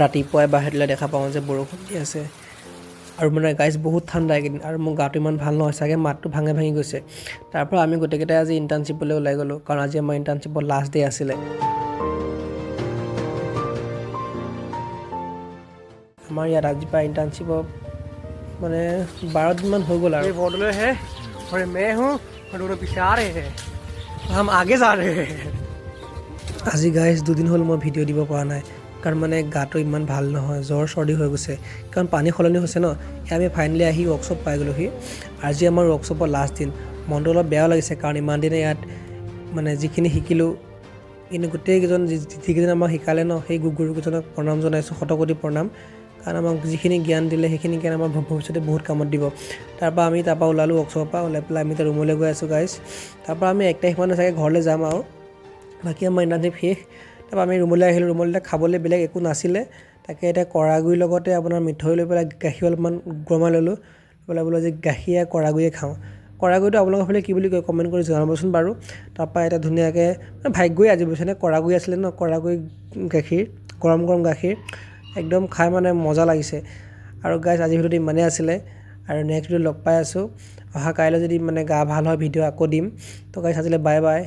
ৰাতিপুৱাই বাহিৰলৈ দেখা পাওঁ যে বৰষুণ দি আছে আৰু মানে গাইজ বহুত ঠাণ্ডা এইকেইদিন আৰু মোৰ গাটো ইমান ভাল নহয় চাগে মাতটো ভাঙি গৈছে তাৰ পৰা আমি গোটেইকেইটাই আজি ইণ্টাৰ্ণশ্বিপলৈ ওলাই গ'লোঁ কাৰণ আজি আমাৰ ইণ্টাৰ্ণশ্বিপৰ লাষ্ট ডে আছিলে আমাৰ ইয়াত আজিৰ পৰা ইণ্টাৰ্ণশ্বিপৰ মানে 12 দিনমান হৈ গ'ল আৰু बॉर्डर है और मैं हूँ और दोनों पीछे आ रहे हैं हम आगे जा रहे हैं আজি গাইজ 2 দিন হ'ল মই ভিডিঅ' দিব পৰা নাই কাৰণ মানে গাটো ইমান ভাল নহয় জ্বৰ চৰ্দি হৈ গৈছে কাৰণ পানী সলনি হৈছে ন আমি ফাইনেলি আহি ৱৰ্কশ্বপ পাই গ'লোহি আজি আমাৰ ৱৰ্কশ্বপৰ লাষ্ট দিন মনটো অলপ বেয়াও লাগিছে কাৰণ ইমান দিনে ইয়াত মানে যিখিনি শিকিলোঁ কিন্তু গোটেইকেইজন যিকেইজন আমাক শিকালে ন সেই গুৰুকেইজনক প্ৰণাম জনাইছোঁ শতকোটি প্ৰণাম কাৰণ আমাক যিখিনি জ্ঞান দিলে সেইখিনি জ্ঞান আমাৰ ভৱিষ্যতে বহুত কামত দিব তাৰপৰা আমি ওলালোঁ ৱৰ্কশ্বপৰ পৰা ওলাই পেলাই আমি এতিয়া ৰুমলৈ গৈ আছোঁ গাইজ তাৰপৰা আমি 1 তাৰিখ মানে চাগে ঘৰলৈ যাম আৰু বাকী আমাৰ ইণ্টাৰ্ণশ্বিপ শেষ তাৰপৰা আমি ৰুমলৈ আহিলোঁ ৰুমলৈ খাবলৈ বেলেগ একো নাছিলে তাকে এতিয়া কৰাগুৰিৰ লগতে আপোনাৰ মিঠৈ লৈ পেলাই গাখীৰ অলপমান গৰমাই ল'লোঁ বোলো যে গাখীৰ কৰাগুৰিয়ে খাওঁ কৰাগুৰিটো আপোনালোকৰ ফালে কি বুলি কয় কমেণ্ট কৰি জনাবচোন বাৰু তাৰপৰা এতিয়া ধুনীয়াকৈ ভাগ্যই আজি বুজিছেনে কৰাগুৰি আছিলে ন কৰাগুৰি গাখীৰ গৰম গাখীৰ একদম খাই মানে মজা লাগিছে আৰু গাইজ আজি ভিডিঅ'টো ইমানেই আছিলে আৰু নেক্সট ভিডিঅ' লগ পাই আছোঁ অহা কাইলৈ যদি মানে গা ভাল হয় ভিডিঅ' আকৌ দিম তো গাইজ আজিলৈ বাই বাই